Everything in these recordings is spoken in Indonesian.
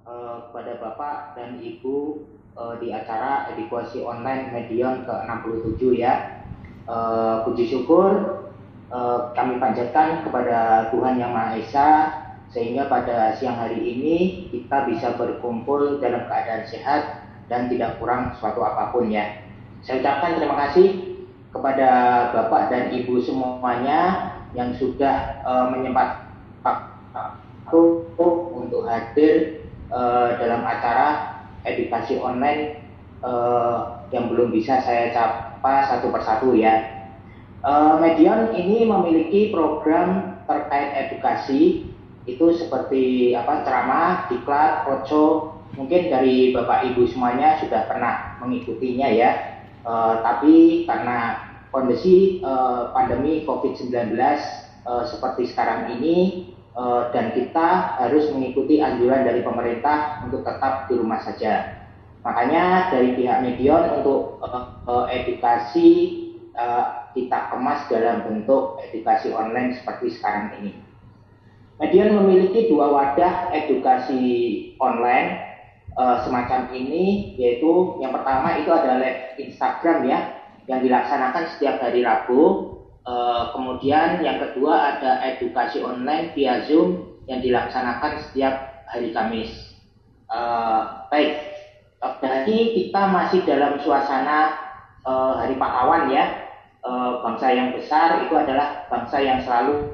kepada Bapak dan Ibu di acara edukasi online Medion ke-67 ya. Puji syukur kami panjatkan kepada Tuhan Yang Maha Esa sehingga pada siang hari ini kita bisa berkumpul dalam keadaan sehat dan tidak kurang suatu apapun ya. Saya ucapkan terima kasih kepada Bapak dan Ibu semuanya yang sudah menyempatkan waktu untuk hadir dalam acara edukasi online yang belum bisa saya capa satu persatu ya. Medion ini memiliki program terkait edukasi itu seperti ceramah, diklat, roadshow. Mungkin dari Bapak Ibu semuanya sudah pernah mengikutinya ya. Tapi karena kondisi pandemi COVID-19 seperti sekarang ini dan kita harus mengikuti anjuran dari pemerintah untuk tetap di rumah saja. Makanya dari pihak Medion untuk edukasi kita kemas dalam bentuk edukasi online seperti sekarang ini. Medion memiliki dua wadah edukasi online semacam ini, yaitu yang pertama itu adalah live Instagram ya, yang dilaksanakan setiap hari Rabu. Kemudian yang kedua ada edukasi online via Zoom yang dilaksanakan setiap hari Kamis. Baik, jadi kita masih dalam suasana Hari Pahlawan ya. Bangsa yang besar itu adalah bangsa yang selalu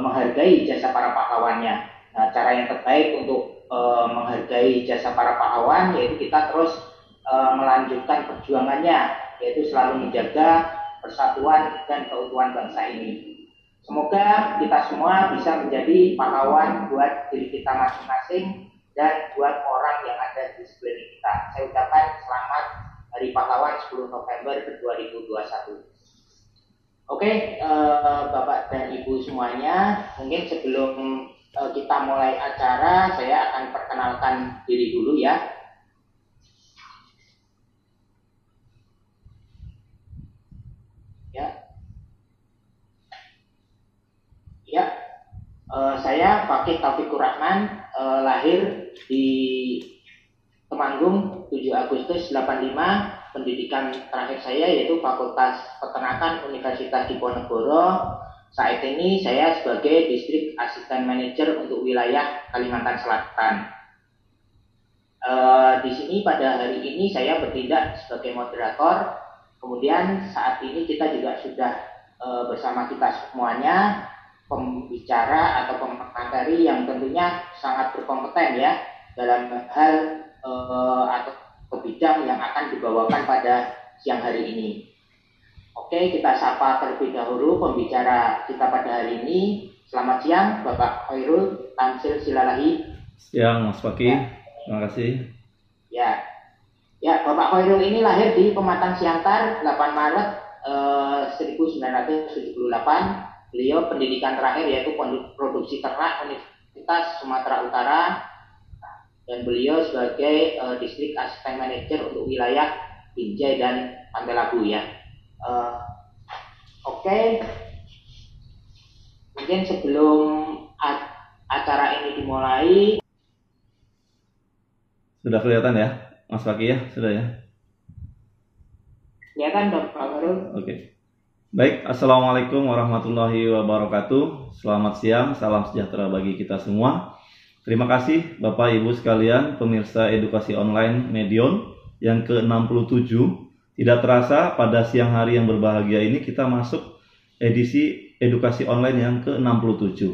menghargai jasa para pahlawannya. Nah, cara yang terbaik untuk menghargai jasa para pahlawan yaitu kita terus melanjutkan perjuangannya, yaitu selalu menjaga persatuan dan keutuhan bangsa ini. Semoga kita semua bisa menjadi pahlawan buat diri kita masing-masing dan buat orang yang ada di sekeliling kita. Saya ucapkan selamat Hari Pahlawan 10 November 2021. Oke, Bapak dan Ibu semuanya, mungkin sebelum kita mulai acara, saya akan perkenalkan diri dulu ya. Saya Fakih Taufikur Rahman, lahir di Temanggung 7 Agustus 85. Pendidikan terakhir saya yaitu Fakultas Peternakan Universitas Diponegoro. Saat ini saya sebagai Distrik Asisten Manager untuk wilayah Kalimantan Selatan. Di sini pada hari ini saya bertindak sebagai moderator. Kemudian saat ini kita juga sudah bersama kita semuanya pembicara atau pemateri yang tentunya sangat berkompeten ya dalam hal atau bidang yang akan dibawakan pada siang hari ini. Oke, kita sapa terlebih dahulu pembicara kita pada hari ini. Selamat siang, Bapak Khairul Tamsil Silalahi. Siang, Mas Fakih. Ya. Terima kasih. Ya, Bapak Khairul ini lahir di Pematang Siantar 8 Maret 1978. Beliau pendidikan terakhir yaitu produksi ternak Universitas Sumatera Utara. Dan beliau sebagai Distrik Asisten Manager untuk wilayah Binjai dan Pantai Labu ya. Oke. Mungkin sebelum acara ini dimulai. Sudah kelihatan ya, Mas Fakih ya? Sudah ya? Kelihatan, Bapak Khairul. Oke. Baik, Assalamualaikum warahmatullahi wabarakatuh. Selamat siang, salam sejahtera bagi kita semua. Terima kasih Bapak Ibu sekalian pemirsa edukasi online Medion yang ke-67. Tidak terasa pada siang hari yang berbahagia ini kita masuk edisi edukasi online yang ke-67.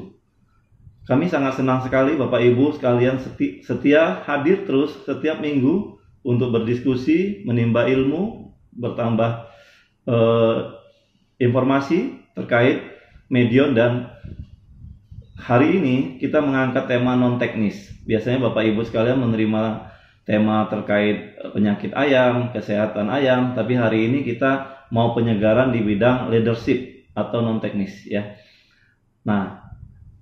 Kami sangat senang sekali Bapak Ibu sekalian setia hadir terus setiap minggu untuk berdiskusi, menimba ilmu, bertambah informasi terkait Medion. Dan hari ini kita mengangkat tema non-teknis. Biasanya Bapak Ibu sekalian menerima tema terkait penyakit ayam, kesehatan ayam, tapi hari ini kita mau penyegaran di bidang leadership atau non-teknis ya. Nah,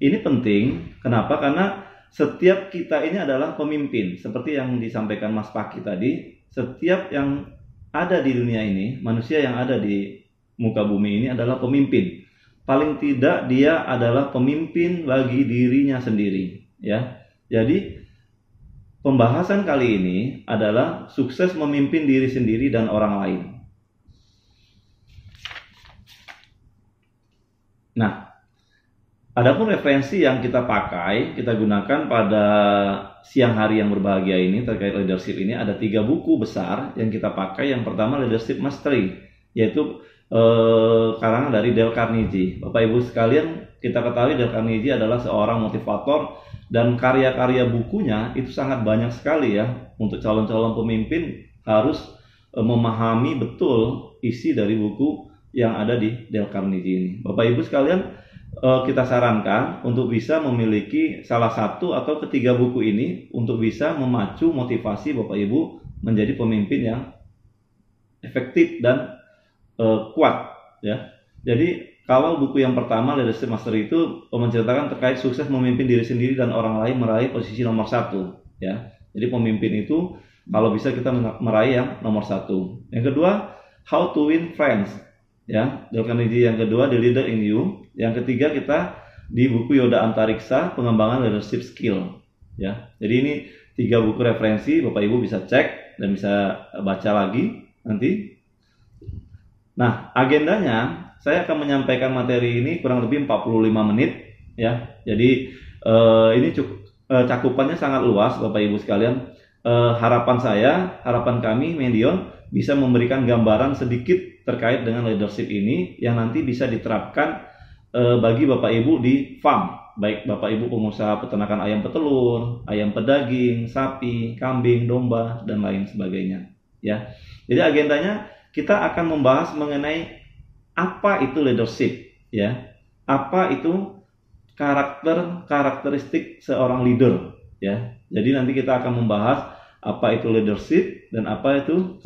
ini penting. Kenapa? Karena setiap kita ini adalah pemimpin. Seperti yang disampaikan Mas Fakih tadi, setiap yang ada di dunia ini, manusia yang ada di muka bumi ini adalah pemimpin. Paling tidak dia adalah pemimpin bagi dirinya sendiri ya. Jadi pembahasan kali ini adalah sukses memimpin diri sendiri dan orang lain. Nah, adapun referensi yang kita pakai, kita gunakan pada siang hari yang berbahagia ini terkait leadership ini, ada 3 buku besar yang kita pakai. Yang pertama Leadership Mastery, yaitu karangan dari Dale Carnegie. Bapak Ibu sekalian, kita ketahui Dale Carnegie adalah seorang motivator dan karya-karya bukunya itu sangat banyak sekali ya. Untuk calon-calon pemimpin harus memahami betul isi dari buku yang ada di Dale Carnegie ini. Bapak Ibu sekalian, kita sarankan untuk bisa memiliki salah satu atau ketiga buku ini untuk bisa memacu motivasi Bapak Ibu menjadi pemimpin yang efektif dan kuat ya. Jadi kalau buku yang pertama Leadership Mastery itu menceritakan terkait sukses memimpin diri sendiri dan orang lain meraih posisi nomor 1 ya. Jadi pemimpin itu kalau bisa kita meraih yang nomor 1. Yang kedua, How to Win Friends ya. Dale Carnegie yang kedua, The Leader in You. Yang ketiga kita di buku Yoda Antariksa, pengembangan leadership skill ya. Jadi ini 3 buku referensi, Bapak Ibu bisa cek dan bisa baca lagi nanti. Nah, agendanya saya akan menyampaikan materi ini kurang lebih 45 menit ya. Jadi ini cakupannya sangat luas Bapak Ibu sekalian. Harapan kami Medion bisa memberikan gambaran sedikit terkait dengan leadership ini yang nanti bisa diterapkan bagi Bapak Ibu di farm, baik Bapak Ibu pengusaha peternakan ayam petelur, ayam pedaging, sapi, kambing, domba dan lain sebagainya ya. Jadi agendanya kita akan membahas mengenai apa itu leadership ya, apa itu karakteristik seorang leader ya. Jadi nanti kita akan membahas apa itu leadership dan apa itu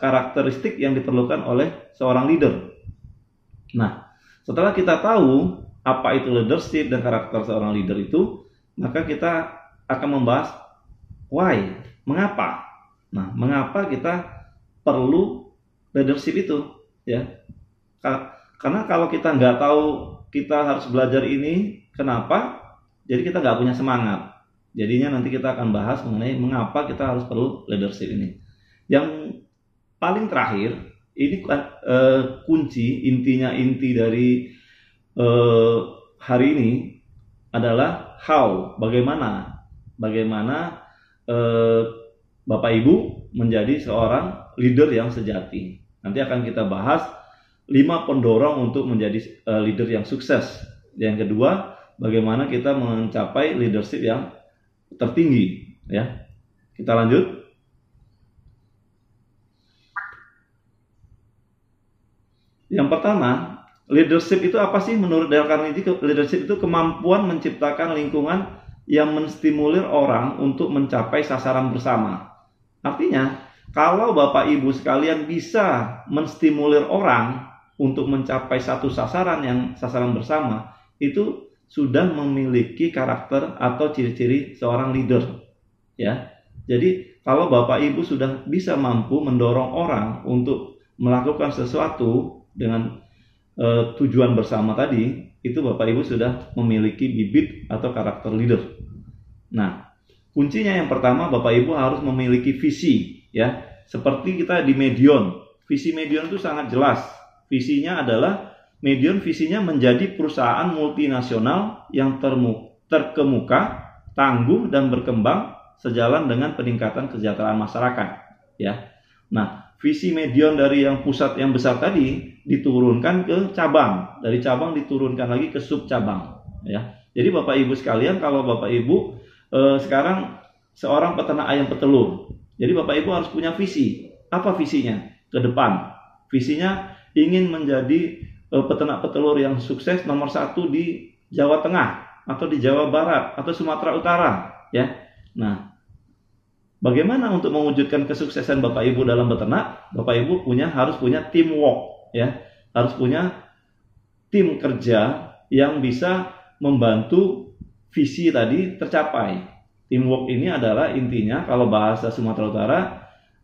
karakteristik yang diperlukan oleh seorang leader. Nah, setelah kita tahu apa itu leadership dan karakter seorang leader itu, maka kita akan membahas why, mengapa. Nah, mengapa kita perlu leadership itu ya. Karena kalau kita nggak tahu kita harus belajar ini, kenapa? Jadi kita nggak punya semangat. Jadinya nanti kita akan bahas mengenai mengapa kita harus perlu leadership ini. Yang paling terakhir, ini kunci, inti dari hari ini adalah how, bagaimana Bapak Ibu menjadi seorang leader yang sejati. Nanti akan kita bahas 5 pendorong untuk menjadi leader yang sukses. Yang kedua, bagaimana kita mencapai leadership yang tertinggi ya. Kita lanjut. Yang pertama, leadership itu apa sih menurut Dale Carnegie? Leadership itu kemampuan menciptakan lingkungan yang menstimulir orang untuk mencapai sasaran bersama. Artinya, kalau Bapak Ibu sekalian bisa menstimulir orang untuk mencapai satu sasaran bersama, itu sudah memiliki karakter atau ciri-ciri seorang leader ya. Jadi kalau Bapak Ibu sudah bisa mampu mendorong orang untuk melakukan sesuatu dengan tujuan bersama tadi, itu Bapak Ibu sudah memiliki bibit atau karakter leader. Nah, kuncinya yang pertama, Bapak Ibu harus memiliki visi ya. Seperti kita di Medion, visi Medion itu sangat jelas. Visinya adalah Medion visinya menjadi perusahaan multinasional yang terkemuka, tangguh dan berkembang sejalan dengan peningkatan kesejahteraan masyarakat ya. Nah, visi Medion dari yang pusat yang besar tadi diturunkan ke cabang, dari cabang diturunkan lagi ke sub cabang ya. Jadi Bapak Ibu sekalian, kalau Bapak Ibu sekarang seorang peternak ayam petelur, jadi Bapak Ibu harus punya visi. Apa visinya ke depan? Visinya ingin menjadi peternak petelur yang sukses nomor 1 di Jawa Tengah atau di Jawa Barat atau Sumatera Utara ya. Nah, bagaimana untuk mewujudkan kesuksesan Bapak Ibu dalam beternak? Bapak Ibu harus punya teamwork ya, harus punya tim kerja yang bisa membantu visi tadi tercapai. Teamwork ini adalah intinya kalau bahasa Sumatera Utara,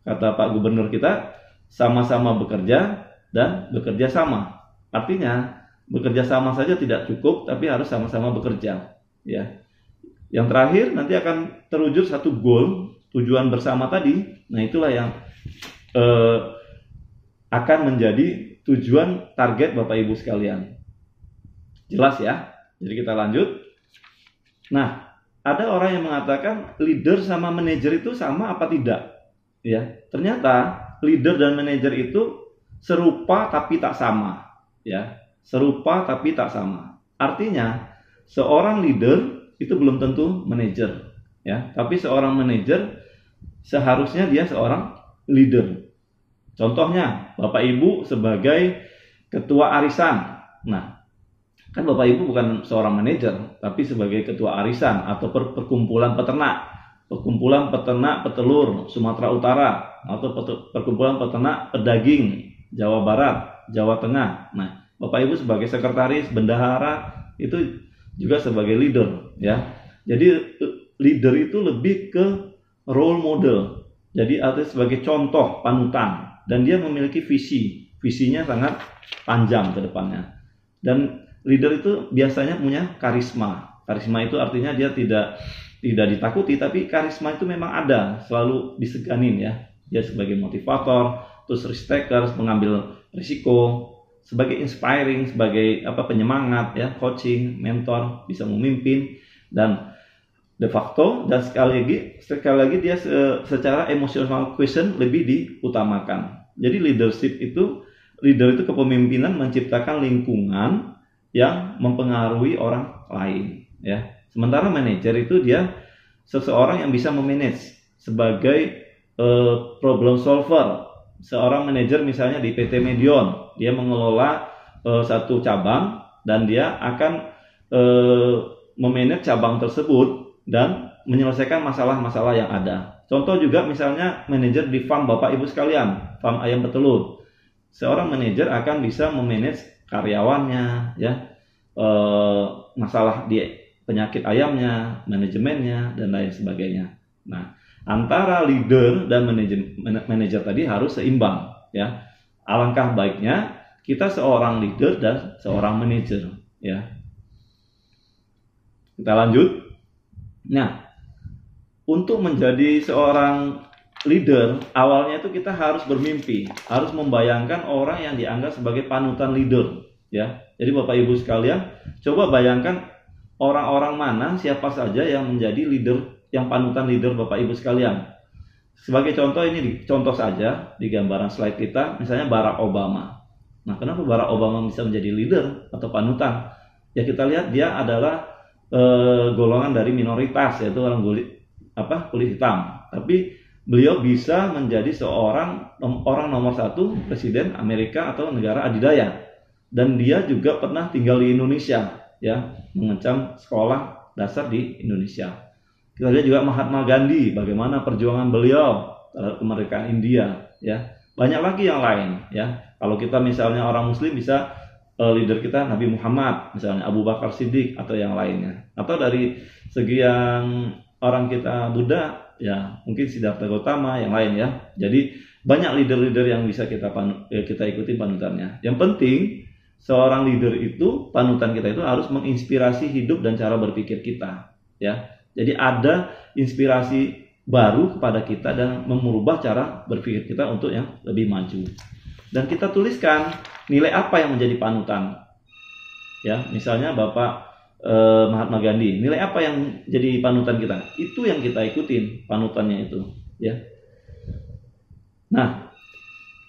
kata Pak Gubernur kita, sama-sama bekerja dan bekerja sama. Artinya bekerja sama saja tidak cukup, tapi harus sama-sama bekerja ya. Yang terakhir nanti akan terwujud satu goal, tujuan bersama tadi. Nah, itulah yang akan menjadi tujuan target Bapak Ibu sekalian. Jelas ya? Jadi kita lanjut. Nah, ada orang yang mengatakan leader sama manajer itu sama apa tidak? Ya, ternyata leader dan manajer itu serupa tapi tak sama. Ya, serupa tapi tak sama. Artinya, seorang leader itu belum tentu manajer. Ya, tapi seorang manajer seharusnya dia seorang leader. Contohnya, Bapak Ibu sebagai ketua arisan. Nah, kan Bapak Ibu bukan seorang manajer, tapi sebagai ketua arisan atau perkumpulan peternak. Perkumpulan peternak petelur Sumatera Utara atau perkumpulan peternak pedaging Jawa Barat, Jawa Tengah. Nah, Bapak Ibu sebagai sekretaris, bendahara itu juga sebagai leader, ya. Jadi leader itu lebih ke role model. Jadi artinya sebagai contoh panutan dan dia memiliki visi. Visinya sangat panjang ke depannya. Dan leader itu biasanya punya karisma. Karisma itu artinya dia tidak ditakuti, tapi karisma itu memang ada, selalu diseganin ya. Dia sebagai motivator, terus risk taker, mengambil risiko, sebagai inspiring, sebagai penyemangat ya, coaching, mentor, bisa memimpin, dan de facto dan sekali lagi dia secara emotional quotient lebih diutamakan. Jadi leader itu kepemimpinan menciptakan lingkungan yang mempengaruhi orang lain ya. Sementara manajer itu dia seseorang yang bisa memanage sebagai problem solver. Seorang manajer misalnya di PT Medion, dia mengelola satu cabang dan dia akan memanage cabang tersebut dan menyelesaikan masalah-masalah yang ada. Contoh juga misalnya manajer di farm Bapak Ibu sekalian, farm ayam petelur. Seorang manajer akan bisa memanage karyawannya ya, masalah di penyakit ayamnya, manajemennya, dan lain sebagainya. Nah, antara leader dan manajer tadi harus seimbang ya. Alangkah baiknya kita seorang leader dan seorang manajer ya. Kita lanjut. Nah, untuk menjadi seorang leader, awalnya itu kita harus bermimpi, harus membayangkan orang yang dianggap sebagai panutan leader ya. Jadi Bapak Ibu sekalian, coba bayangkan orang-orang mana, siapa saja yang menjadi leader, yang panutan leader Bapak Ibu sekalian. Sebagai contoh ini, contoh saja di gambaran slide kita, misalnya Barack Obama. Nah, kenapa Barack Obama bisa menjadi leader atau panutan? Ya kita lihat dia adalah golongan dari minoritas, yaitu orang kulit hitam. Tapi beliau bisa menjadi seorang orang nomor satu presiden Amerika atau negara adidaya. Dan dia juga pernah tinggal di Indonesia. Ya, mengecam sekolah dasar di Indonesia. Kita lihat juga Mahatma Gandhi, bagaimana perjuangan beliau terhadap kemerdekaan India, ya. Banyak lagi yang lain, ya. Kalau kita misalnya orang Muslim bisa leader kita Nabi Muhammad, misalnya Abu Bakar Siddiq atau yang lainnya. Atau dari segi yang orang kita Buddha, ya mungkin Siddhartha Gautama, yang lain ya. Jadi banyak leader-leader yang bisa kita ikuti panutannya. Yang penting seorang leader itu, panutan kita itu harus menginspirasi hidup dan cara berpikir kita, ya. Jadi ada inspirasi baru kepada kita dan merubah cara berpikir kita untuk yang lebih maju. Dan kita tuliskan nilai apa yang menjadi panutan. Ya, misalnya Bapak Mahatma Gandhi, nilai apa yang jadi panutan kita? Itu yang kita ikutin panutannya itu, ya. Nah,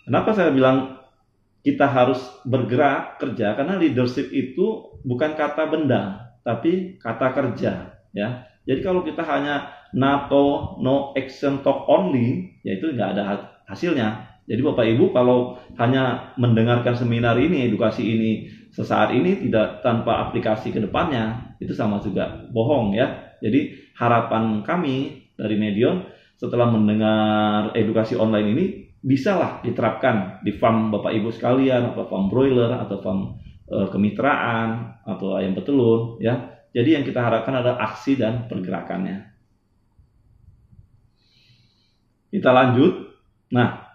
kenapa saya bilang kita harus bergerak kerja? Karena leadership itu bukan kata benda, tapi kata kerja, ya. Jadi kalau kita hanya NATO, no action talk only, ya itu nggak ada hasilnya. Jadi Bapak Ibu kalau hanya mendengarkan seminar ini, edukasi ini sesaat ini tidak tanpa aplikasi ke depannya, itu sama juga bohong ya. Jadi harapan kami dari Medion setelah mendengar edukasi online ini bisalah diterapkan di farm Bapak Ibu sekalian, atau farm broiler, atau farm kemitraan, atau ayam petelur ya. Jadi yang kita harapkan adalah aksi dan pergerakannya. Kita lanjut. Nah,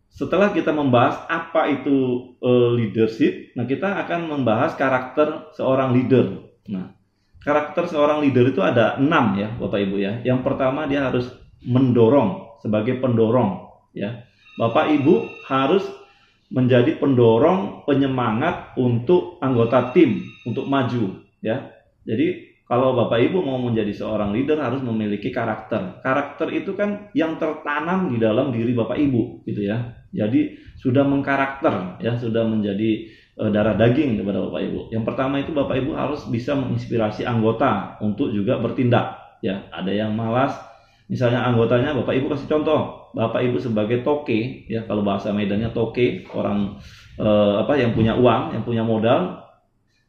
setelah kita membahas apa itu leadership, nah kita akan membahas karakter seorang leader. Nah, karakter seorang leader itu ada 6 ya Bapak Ibu ya. Yang pertama dia harus mendorong, sebagai pendorong ya. Bapak Ibu harus menjadi pendorong, penyemangat untuk anggota tim untuk maju ya. Jadi kalau Bapak Ibu mau menjadi seorang leader harus memiliki karakter. Karakter itu kan yang tertanam di dalam diri Bapak Ibu gitu ya. Jadi sudah mengkarakter ya, sudah menjadi darah daging kepada Bapak Ibu. Yang pertama itu Bapak Ibu harus bisa menginspirasi anggota untuk juga bertindak ya. Ada yang malas, misalnya anggotanya Bapak Ibu kasih contoh. Bapak Ibu sebagai toke ya, kalau bahasa Medannya toke, orang yang punya uang, yang punya modal,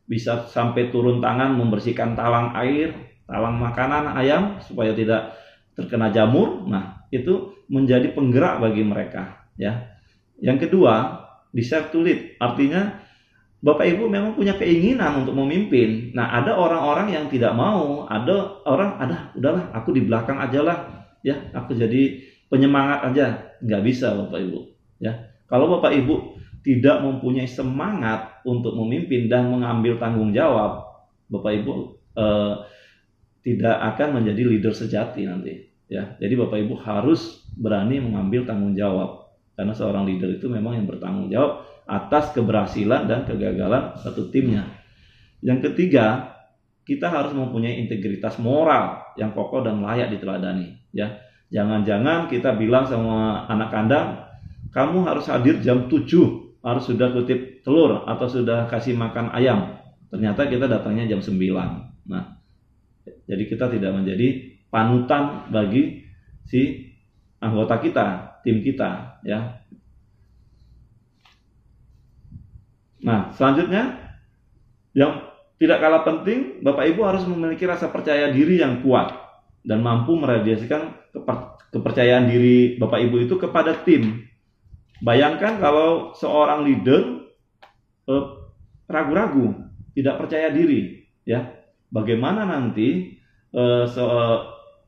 bisa sampai turun tangan membersihkan talang air, talang makanan ayam supaya tidak terkena jamur. Nah, itu menjadi penggerak bagi mereka ya. Yang kedua, deserve to lead, artinya Bapak Ibu memang punya keinginan untuk memimpin. Nah, ada orang-orang yang tidak mau, ada orang, udahlah aku di belakang aja lah ya, aku jadi penyemangat aja. Nggak bisa Bapak Ibu ya. Kalau Bapak Ibu tidak mempunyai semangat untuk memimpin dan mengambil tanggung jawab, Bapak Ibu tidak akan menjadi leader sejati nanti ya. Jadi Bapak Ibu harus berani mengambil tanggung jawab, karena seorang leader itu memang yang bertanggung jawab atas keberhasilan dan kegagalan satu timnya. Yang ketiga, kita harus mempunyai integritas moral yang kokoh dan layak diteladani ya. Jangan-jangan kita bilang sama anak kandang, kamu harus hadir jam 7, harus sudah kutip telur atau sudah kasih makan ayam. Ternyata kita datangnya jam 9. Nah, jadi kita tidak menjadi panutan bagi si anggota kita, tim kita ya. Nah, selanjutnya yang tidak kalah penting, Bapak Ibu harus memiliki rasa percaya diri yang kuat dan mampu meradiasikan kepercayaan diri Bapak Ibu itu kepada tim. Bayangkan kalau seorang leader ragu-ragu, tidak percaya diri ya. Bagaimana nanti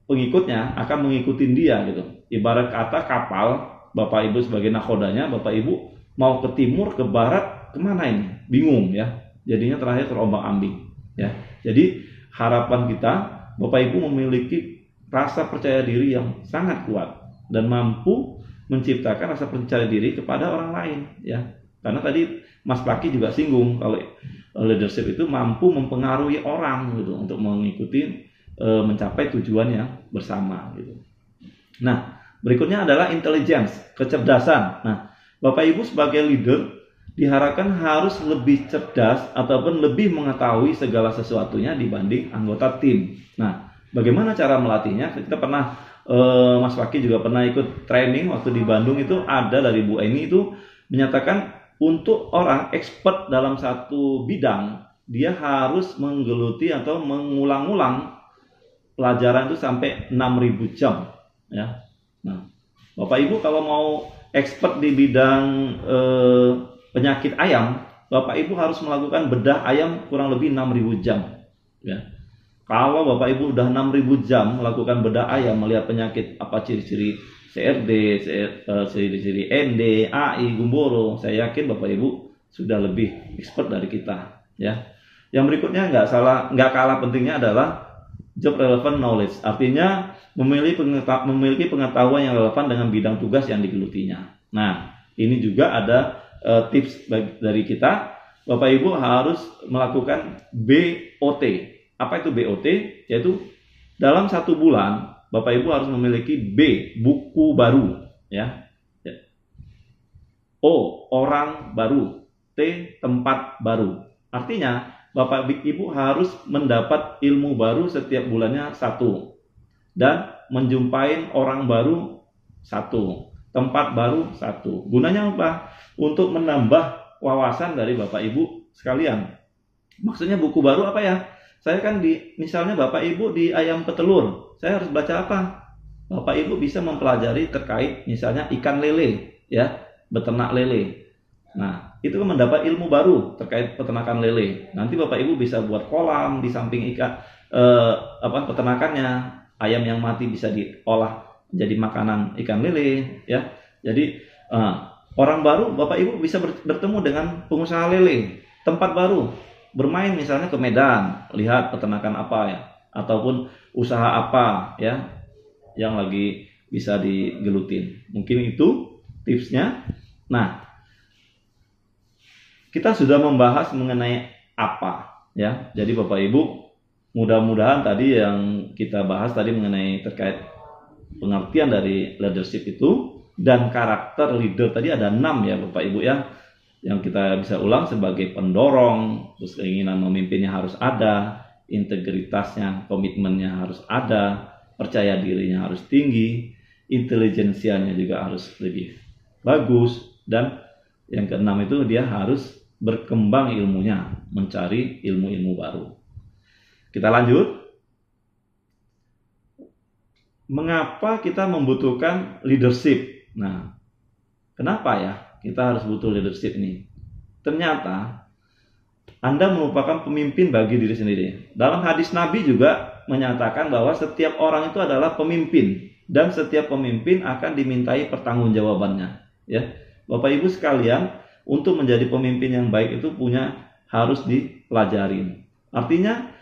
pengikutnya akan mengikuti dia gitu. Ibarat kata kapal, Bapak Ibu sebagai nakodanya, Bapak Ibu mau ke timur, ke barat, kemana ini? Bingung ya. Jadinya terakhir terombang-ambing ya. Jadi harapan kita, Bapak Ibu memiliki rasa percaya diri yang sangat kuat dan mampu menciptakan rasa percaya diri kepada orang lain ya. Karena tadi Mas Paki juga singgung kalau leadership itu mampu mempengaruhi orang gitu untuk mengikuti mencapai tujuannya bersama gitu. Nah, berikutnya adalah intelligence, kecerdasan. Nah, Bapak Ibu sebagai leader diharapkan harus lebih cerdas ataupun lebih mengetahui segala sesuatunya dibanding anggota tim. Nah, bagaimana cara melatihnya? Kita pernah Mas Paki juga pernah ikut training waktu di Bandung, itu ada dari Bu Eni itu menyatakan untuk orang expert dalam satu bidang dia harus menggeluti atau mengulang-ulang pelajaran itu sampai 6.000 jam ya. Nah, Bapak Ibu kalau mau expert di bidang penyakit ayam, Bapak Ibu harus melakukan bedah ayam kurang lebih 6.000 jam ya. Kalau Bapak Ibu udah 6.000 jam melakukan bedah ayam, melihat penyakit apa ciri-ciri CRD, ciri-ciri ND, AI, gumboro, saya yakin Bapak Ibu sudah lebih expert dari kita ya. Yang berikutnya nggak kalah pentingnya adalah job relevant knowledge, artinya memiliki pengetahuan yang relevan dengan bidang tugas yang digelutinya. Nah, ini juga ada tips dari kita. Bapak Ibu harus melakukan BOT. Apa itu BOT? Yaitu dalam 1 bulan Bapak Ibu harus memiliki B, buku baru ya. O, orang baru. T, tempat baru. Artinya Bapak Ibu harus mendapat ilmu baru setiap bulannya 1, dan menjumpai orang baru 1, tempat baru 1. Gunanya apa? Untuk menambah wawasan dari Bapak Ibu sekalian. Maksudnya buku baru apa ya? Saya kan misalnya Bapak Ibu di ayam petelur, saya harus baca apa? Bapak Ibu bisa mempelajari terkait misalnya ikan lele ya, beternak lele. Nah, itu kan mendapat ilmu baru terkait peternakan lele. Nanti Bapak Ibu bisa buat kolam di samping ikan peternakannya. Ayam yang mati bisa diolah jadi makanan ikan lele ya. Jadi orang baru Bapak Ibu bisa bertemu dengan pengusaha lele. Tempat baru bermain misalnya ke Medan, lihat peternakan apa ya, ataupun usaha apa ya yang lagi bisa digelutin. Mungkin itu tipsnya. Nah, kita sudah membahas mengenai apa ya. Jadi Bapak Ibu, mudah-mudahan tadi yang kita bahas tadi mengenai terkait pengertian dari leadership itu dan karakter leader tadi ada 6 ya Bapak Ibu ya, yang kita bisa ulang sebagai pendorong, terus keinginan memimpinnya harus ada, integritasnya, komitmennya harus ada, percaya dirinya harus tinggi, intelijensianya juga harus lebih bagus, dan yang keenam itu dia harus berkembang ilmunya, mencari ilmu-ilmu baru. Kita lanjut. Mengapa kita membutuhkan leadership? Nah, kenapa ya kita harus butuh leadership ini? Ternyata Anda merupakan pemimpin bagi diri sendiri. Dalam hadis Nabi juga menyatakan bahwa setiap orang itu adalah pemimpin dan setiap pemimpin akan dimintai pertanggungjawabannya. Ya, Bapak Ibu sekalian, untuk menjadi pemimpin yang baik itu harus dipelajarin. Artinya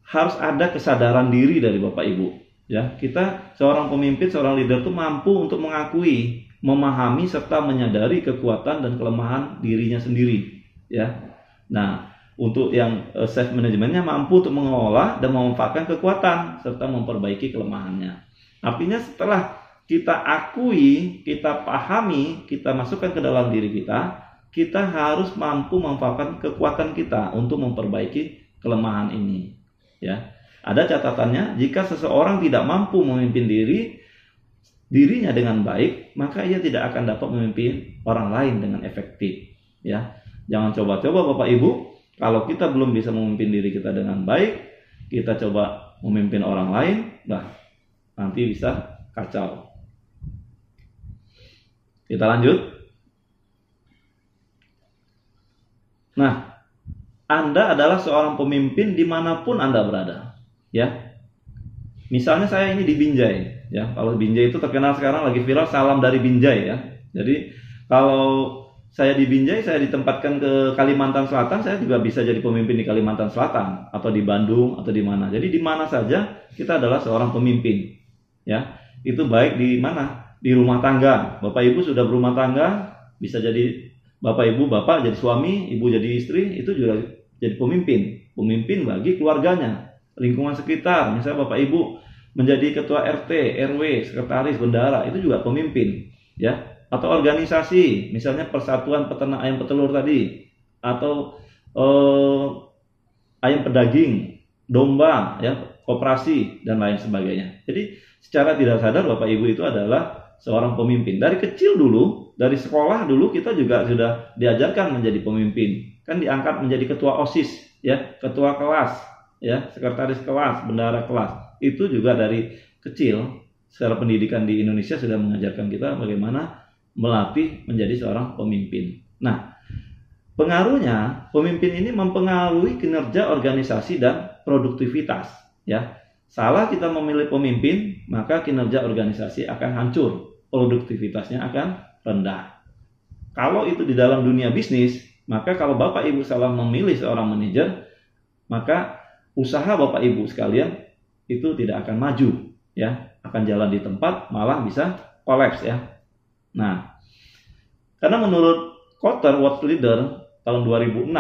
harus ada kesadaran diri dari Bapak Ibu. Ya, kita seorang pemimpin, seorang leader itu mampu untuk mengakui, memahami serta menyadari kekuatan dan kelemahan dirinya sendiri. Ya, nah untuk yang self manajemennya mampu untuk mengelola dan memanfaatkan kekuatan serta memperbaiki kelemahannya. Artinya setelah kita akui, kita pahami, kita masukkan ke dalam diri kita harus mampu memanfaatkan kekuatan kita untuk memperbaiki kelemahan ini. Ya. Ada catatannya, jika seseorang tidak mampu memimpin dirinya dengan baik, maka ia tidak akan dapat memimpin orang lain dengan efektif. Ya, jangan coba-coba Bapak Ibu, kalau kita belum bisa memimpin diri kita dengan baik, kita coba memimpin orang lain, nanti bisa kacau. Kita lanjut. Nah, Anda adalah seorang pemimpin dimanapun Anda berada. Ya, misalnya saya ini di Binjai, ya. Kalau Binjai itu terkenal sekarang lagi viral salam dari Binjai, ya. Jadi kalau saya di Binjai, saya ditempatkan ke Kalimantan Selatan, saya juga bisa jadi pemimpin di Kalimantan Selatan atau di Bandung atau di mana. Jadi di mana saja kita adalah seorang pemimpin, ya. Itu baik di mana? Di rumah tangga. Bapak Ibu sudah berumah tangga, bisa jadi Bapak Ibu, Bapak jadi suami, Ibu jadi istri, itu juga jadi pemimpin bagi keluarganya. Lingkungan sekitar, misalnya Bapak Ibu menjadi ketua RT, RW, sekretaris, bendahara, itu juga pemimpin, ya. Atau organisasi, misalnya Persatuan Peternak Ayam Petelur tadi, atau ayam pedaging, domba, ya, koperasi dan lain sebagainya. Jadi secara tidak sadar Bapak Ibu itu adalah seorang pemimpin. Dari kecil dulu, dari sekolah dulu kita juga sudah diajarkan menjadi pemimpin. Kan diangkat menjadi ketua OSIS, ya, ketua kelas, ya, sekretaris kelas, bendahara kelas. Itu juga dari kecil secara pendidikan di Indonesia sudah mengajarkan kita bagaimana melatih menjadi seorang pemimpin. Nah, pengaruhnya pemimpin ini mempengaruhi kinerja organisasi dan produktivitas, ya. Salah kita memilih pemimpin, maka kinerja organisasi akan hancur, produktivitasnya akan rendah. Kalau itu di dalam dunia bisnis, maka kalau Bapak Ibu salah memilih seorang manajer, maka usaha Bapak Ibu sekalian itu tidak akan maju, ya, akan jalan di tempat, malah bisa kolaps, ya. Nah, karena menurut Kotter World Leader tahun 2006,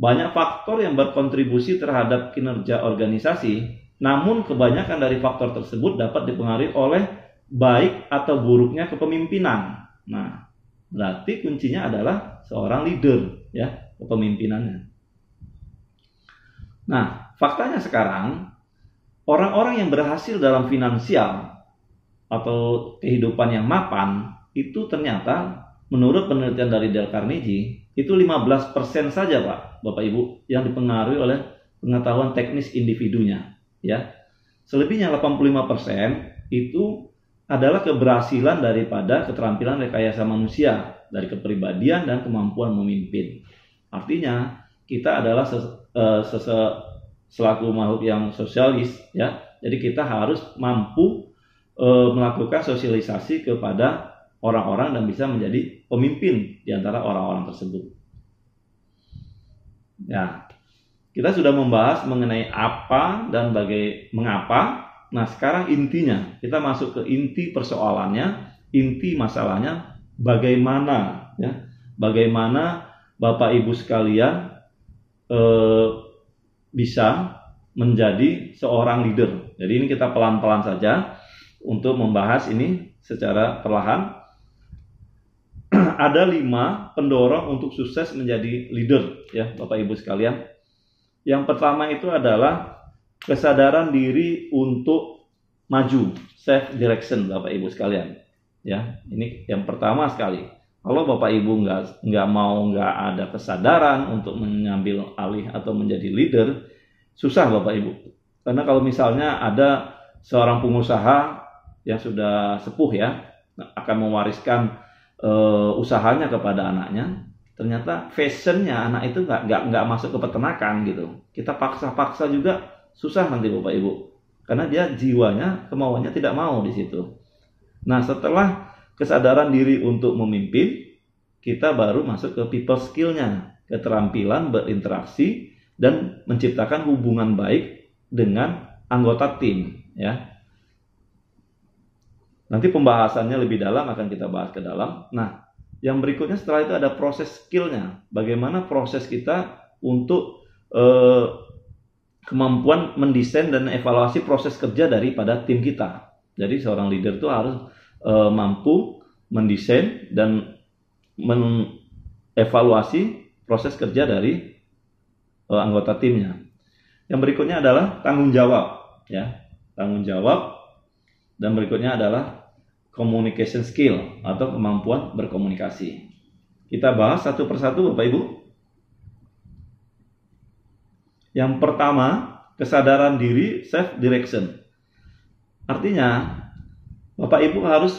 banyak faktor yang berkontribusi terhadap kinerja organisasi, namun kebanyakan dari faktor tersebut dapat dipengaruhi oleh baik atau buruknya kepemimpinan. Nah, berarti kuncinya adalah seorang leader, ya, kepemimpinannya. Nah, faktanya sekarang orang-orang yang berhasil dalam finansial atau kehidupan yang mapan itu ternyata menurut penelitian dari Dale Carnegie itu 15% saja Bapak Ibu yang dipengaruhi oleh pengetahuan teknis individunya, ya. Selebihnya 85% itu adalah keberhasilan daripada keterampilan rekayasa manusia dari kepribadian dan kemampuan memimpin. Artinya kita adalah selaku makhluk yang sosialis, ya. Jadi kita harus mampu melakukan sosialisasi kepada orang-orang dan bisa menjadi pemimpin di antara orang-orang tersebut. Ya. Kita sudah membahas mengenai apa dan mengapa. Nah, sekarang intinya, kita masuk ke inti persoalannya, inti masalahnya, bagaimana ya, bagaimana Bapak Ibu sekalian bisa menjadi seorang leader. Jadi ini kita pelan-pelan saja untuk membahas ini secara perlahan. Ada 5 pendorong untuk sukses menjadi leader ya Bapak Ibu sekalian. Yang pertama itu adalah kesadaran diri untuk maju, self direction Bapak Ibu sekalian. Ya, ini yang pertama sekali. Kalau Bapak Ibu nggak ada kesadaran untuk mengambil alih atau menjadi leader, susah Bapak Ibu. Karena kalau misalnya ada seorang pengusaha yang sudah sepuh ya, akan mewariskan usahanya kepada anaknya, ternyata fashionnya anak itu nggak masuk ke peternakan gitu. Kita paksa-paksa juga susah nanti Bapak Ibu, karena dia jiwanya, kemauannya tidak mau di situ. Nah, setelah kesadaran diri untuk memimpin, kita baru masuk ke people skill-nya, keterampilan berinteraksi dan menciptakan hubungan baik dengan anggota tim ya. Nanti pembahasannya lebih dalam akan kita bahas ke dalam. Nah, yang berikutnya setelah itu ada proses skill-nya. Bagaimana proses kita untuk kemampuan mendesain dan evaluasi proses kerja daripada tim kita. Jadi seorang leader itu harus mampu mendesain dan mengevaluasi proses kerja dari anggota timnya. Yang berikutnya adalah tanggung jawab, ya, tanggung jawab. Dan berikutnya adalah communication skill atau kemampuan berkomunikasi. Kita bahas satu persatu Bapak Ibu. Yang pertama, kesadaran diri, self direction. Artinya, Bapak Ibu harus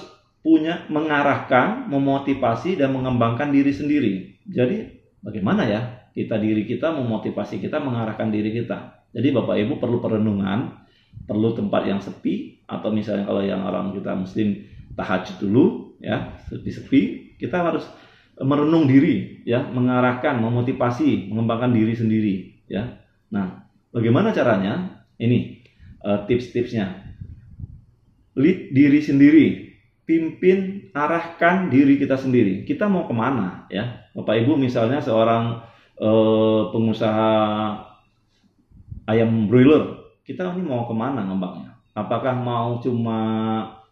mengarahkan, memotivasi dan mengembangkan diri sendiri. Jadi, bagaimana ya diri kita memotivasi kita, mengarahkan diri kita. Jadi Bapak Ibu perlu perenungan, perlu tempat yang sepi, atau misalnya kalau yang orang kita muslim tahajud dulu ya, sepi, kita harus merenung diri ya, mengarahkan, memotivasi, mengembangkan diri sendiri ya. Nah, bagaimana caranya? Ini tips-tipsnya. Lead diri sendiri, pimpin, arahkan diri kita sendiri. Kita mau kemana ya? Bapak Ibu misalnya seorang pengusaha ayam broiler, kita ini mau kemana ngembangnya? Apakah mau cuma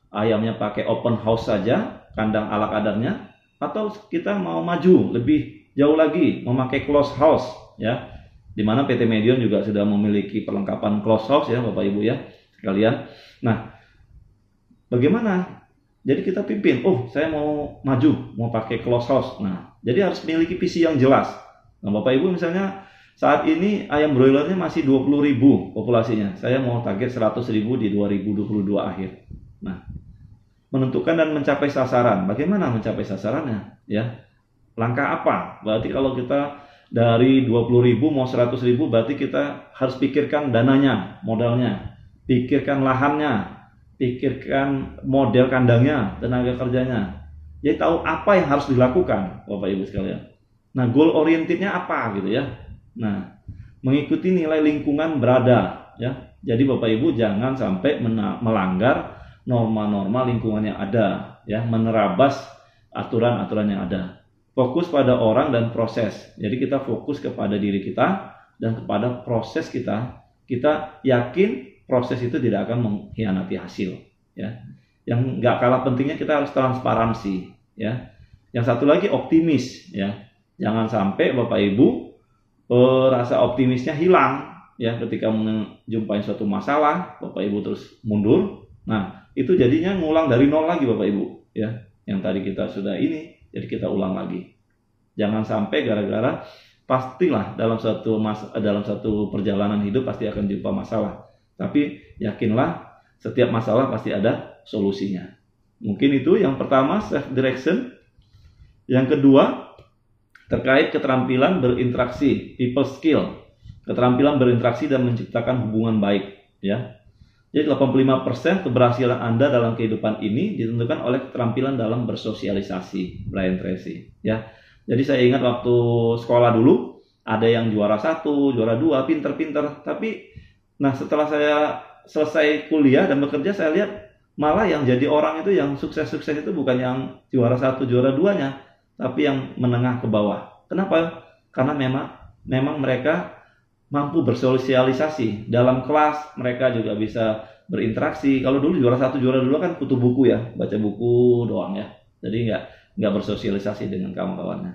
ayamnya pakai open house saja, kandang ala kadarnya, atau kita mau maju lebih jauh lagi, memakai closed house ya, dimana PT Medion juga sudah memiliki perlengkapan closed house ya Bapak Ibu ya sekalian. Nah, bagaimana? Jadi kita pimpin, saya mau maju, mau pakai closed house. Nah, jadi harus memiliki visi yang jelas. Nah, Bapak Ibu misalnya saat ini ayam broilernya masih 20.000 populasinya. Saya mau target 100.000 di 2022 akhir. Nah, menentukan dan mencapai sasaran. Bagaimana mencapai sasarannya? Ya, langkah apa? Berarti kalau kita dari 20.000 mau 100.000, berarti kita harus pikirkan dananya, modalnya, pikirkan lahannya, pikirkan model kandangnya, tenaga kerjanya. Jadi tahu apa yang harus dilakukan, Bapak Ibu sekalian. Nah, goal orientednya apa gitu ya. Nah, mengikuti nilai lingkungan berada ya. Jadi Bapak Ibu jangan sampai melanggar norma-norma lingkungan yang ada ya, menerabas aturan-aturan yang ada. Fokus pada orang dan proses. Jadi kita fokus kepada diri kita dan kepada proses kita. Kita yakin proses itu tidak akan mengkhianati hasil ya. Yang nggak kalah pentingnya kita harus transparansi ya. Yang satu lagi optimis ya. Jangan sampai Bapak Ibu rasa optimisnya hilang ya ketika menjumpai suatu masalah, Bapak Ibu terus mundur. Nah, itu jadinya ngulang dari nol lagi Bapak Ibu ya. Yang tadi kita sudah ini, jadi kita ulang lagi. Jangan sampai gara-gara, pastilah dalam satu perjalanan hidup pasti akan jumpa masalah. Tapi yakinlah setiap masalah pasti ada solusinya. Mungkin itu yang pertama, self direction. Yang kedua, terkait keterampilan berinteraksi, people skill, keterampilan berinteraksi dan menciptakan hubungan baik ya. Jadi 85% keberhasilan Anda dalam kehidupan ini ditentukan oleh keterampilan dalam bersosialisasi, Brian Tracy ya. Jadi saya ingat waktu sekolah dulu ada yang juara 1, juara 2, pinter-pinter. Tapi, nah setelah saya selesai kuliah dan bekerja, saya lihat malah yang jadi orang itu, yang sukses-sukses itu bukan yang juara 1, juara 2-nya, tapi yang menengah ke bawah. Kenapa? Karena memang mereka mampu bersosialisasi. Dalam kelas mereka juga bisa berinteraksi. Kalau dulu juara 1, juara 2 kan kutu buku ya, baca buku doang ya. Jadi nggak bersosialisasi dengan kawan-kawannya.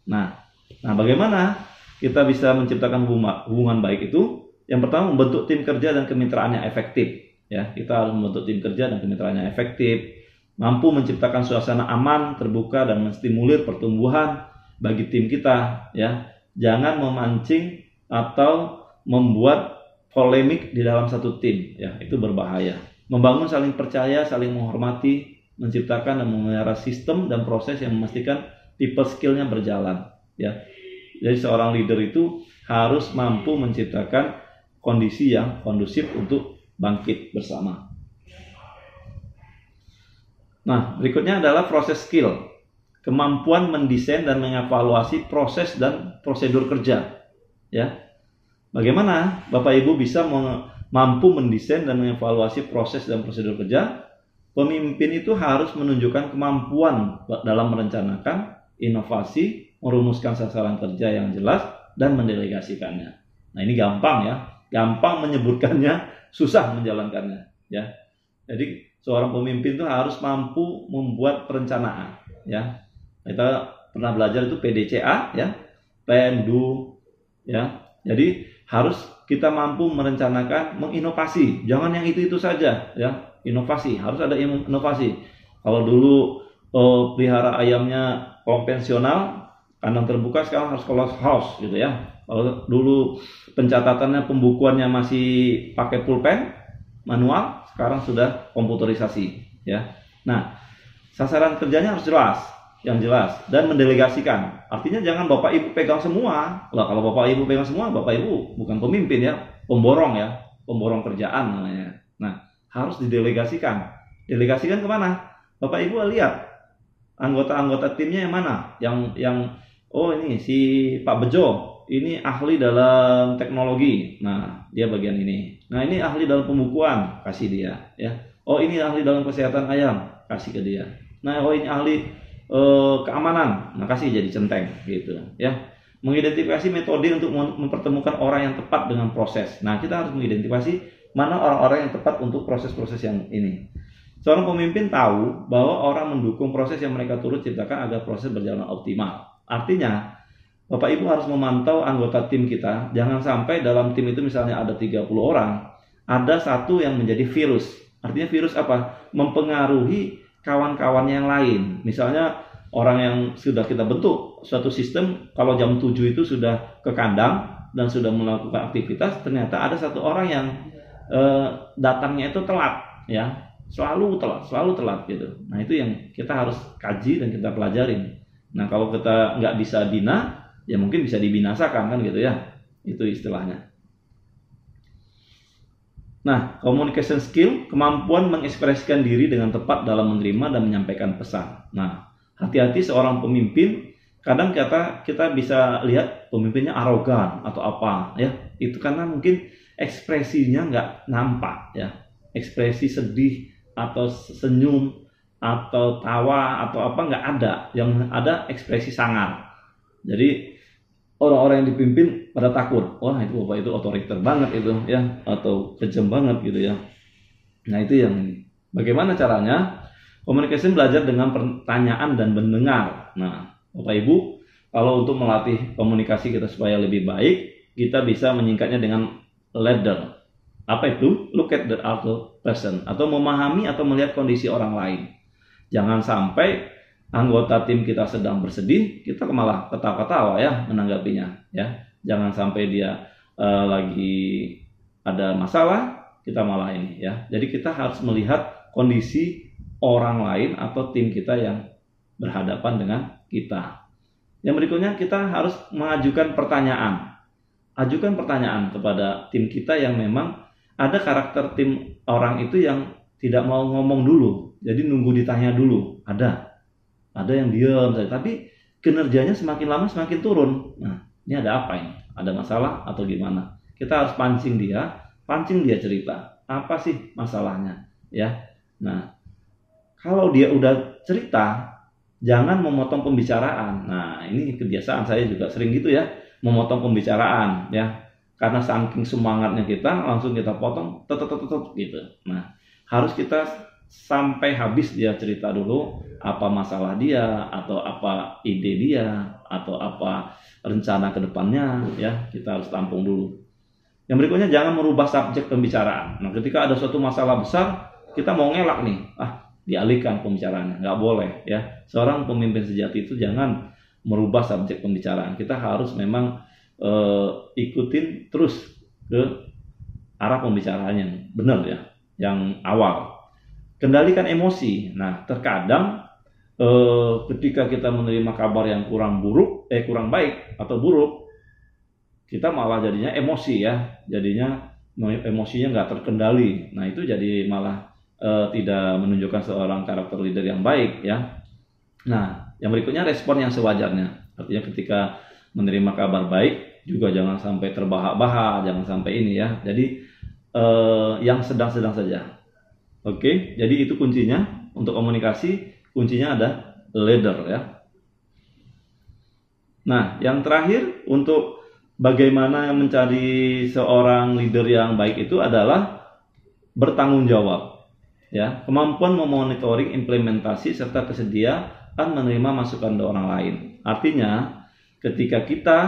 Nah, bagaimana kita bisa menciptakan hubungan baik itu? Yang pertama, membentuk tim kerja dan kemitraannya efektif. Ya, kita harus membentuk tim kerja dan kemitraannya efektif, mampu menciptakan suasana aman, terbuka, dan menstimulir pertumbuhan bagi tim kita. Ya, jangan memancing atau membuat polemik di dalam satu tim, ya itu berbahaya. Membangun saling percaya, saling menghormati, menciptakan dan memelihara sistem dan proses yang memastikan people skill-nya berjalan, ya. Jadi seorang leader itu harus mampu menciptakan kondisi yang kondusif untuk bangkit bersama. Nah, berikutnya adalah proses skill, kemampuan mendesain dan mengevaluasi proses dan prosedur kerja, ya. Bagaimana Bapak Ibu bisa mampu mendesain dan mengevaluasi proses dan prosedur kerja? Pemimpin itu harus menunjukkan kemampuan dalam merencanakan, inovasi, merumuskan sasaran kerja yang jelas, dan mendelegasikannya. Nah, ini gampang ya, gampang menyebutkannya, susah menjalankannya. Ya, jadi seorang pemimpin itu harus mampu membuat perencanaan. Ya, kita pernah belajar itu PDCA, ya, plan, do, ya. Jadi harus kita mampu merencanakan, menginovasi. Jangan yang itu saja, ya. Inovasi, harus ada inovasi. Kalau dulu pelihara ayamnya konvensional, kandang terbuka, sekarang harus close house gitu ya. Kalau dulu pencatatannya, pembukuannya masih pakai pulpen manual, sekarang sudah komputerisasi, ya. Nah, sasaran kerjanya harus jelas, yang jelas, dan mendelegasikan. Artinya jangan Bapak Ibu pegang semua. Lah, kalau Bapak Ibu pegang semua, Bapak Ibu bukan pemimpin ya, pemborong ya, pemborong kerjaan namanya. Nah, harus didelegasikan. Delegasikan kemana? Bapak Ibu lihat anggota-anggota timnya yang mana, yang oh ini si Pak Bejo, ini ahli dalam teknologi. Nah, dia bagian ini. Nah, ini ahli dalam pembukuan, kasih dia, ya. Oh, ini ahli dalam kesehatan ayam, kasih ke dia. Nah, oh ini ahli keamanan, nah kasih jadi centeng gitu ya. Mengidentifikasi metode untuk mempertemukan orang yang tepat dengan proses. Nah, kita harus mengidentifikasi mana orang-orang yang tepat untuk proses-proses yang ini. Seorang pemimpin tahu bahwa orang mendukung proses yang mereka turut ciptakan agar proses berjalan optimal. Artinya, Bapak Ibu harus memantau anggota tim kita. Jangan sampai dalam tim itu misalnya ada 30 orang, ada satu yang menjadi virus. Artinya virus apa? Mempengaruhi kawan-kawan yang lain. Misalnya orang yang sudah kita bentuk suatu sistem, kalau jam 7 itu sudah ke kandang dan sudah melakukan aktivitas, ternyata ada satu orang yang datangnya itu telat, ya, selalu telat gitu. Nah, itu yang kita harus kaji dan kita pelajarin. Nah, kalau kita nggak bisa bina, ya mungkin bisa dibinasakan kan gitu ya, itu istilahnya. Nah, communication skill, kemampuan mengekspresikan diri dengan tepat dalam menerima dan menyampaikan pesan. Nah, hati-hati seorang pemimpin, kadang kita bisa lihat pemimpinnya arogan atau apa, ya. Itu karena mungkin ekspresinya nggak nampak, ya. Ekspresi sedih atau senyum atau tawa atau apa nggak ada. Yang ada ekspresi sangar. Jadi orang-orang yang dipimpin pada takut, wah itu Bapak itu otoriter banget itu ya, atau kejam banget gitu ya. Nah, itu yang bagaimana caranya? Communication belajar dengan pertanyaan dan mendengar. Nah, Bapak Ibu, kalau untuk melatih komunikasi kita supaya lebih baik, kita bisa menyingkatnya dengan ladder. Apa itu? Look at the other person, atau memahami atau melihat kondisi orang lain. Jangan sampai anggota tim kita sedang bersedih, kita malah ketawa-ketawa ya menanggapinya, ya. Jangan sampai dia lagi ada masalah, kita malah ini ya. Jadi kita harus melihat kondisi orang lain atau tim kita yang berhadapan dengan kita. Yang berikutnya, kita harus mengajukan pertanyaan. Ajukan pertanyaan kepada tim kita yang memang ada karakter tim orang itu yang tidak mau ngomong dulu, jadi nunggu ditanya dulu. Ada yang diam saja, tapi kinerjanya semakin lama semakin turun. Nah, ini ada apa ini? Ada masalah atau gimana? Kita harus pancing dia cerita. Apa sih masalahnya? Ya. Nah, kalau dia udah cerita, jangan memotong pembicaraan. Nah, ini kebiasaan saya juga sering gitu ya, memotong pembicaraan ya. Karena saking semangatnya kita, langsung kita potong, gitu. Nah, harus kita sampai habis dia cerita dulu apa masalah dia, atau apa ide dia, atau apa rencana ke depannya ya, kita harus tampung dulu. Yang berikutnya, jangan merubah subjek pembicaraan. Nah, ketika ada suatu masalah besar, kita mau ngelak nih, dialihkan pembicaraannya, nggak boleh ya. Seorang pemimpin sejati itu jangan merubah subjek pembicaraan. Kita harus memang ikutin terus ke arah pembicaraan yang benar ya, yang awal. Kendalikan emosi. Nah, terkadang ketika kita menerima kabar yang kurang baik atau buruk, kita malah jadinya emosi ya, jadinya emosinya nggak terkendali. Nah, itu jadi malah tidak menunjukkan seorang karakter leader yang baik ya. Nah, yang berikutnya, respon yang sewajarnya. Artinya ketika menerima kabar baik juga jangan sampai terbahak-bahak, jangan sampai ini ya. Jadi yang sedang-sedang saja. Oke, jadi itu kuncinya untuk komunikasi. Kuncinya ada leader ya. Nah, yang terakhir untuk bagaimana mencari seorang leader yang baik itu adalah bertanggung jawab. Ya, kemampuan memonitoring implementasi serta kesediaan menerima masukan dari orang lain. Artinya, ketika kita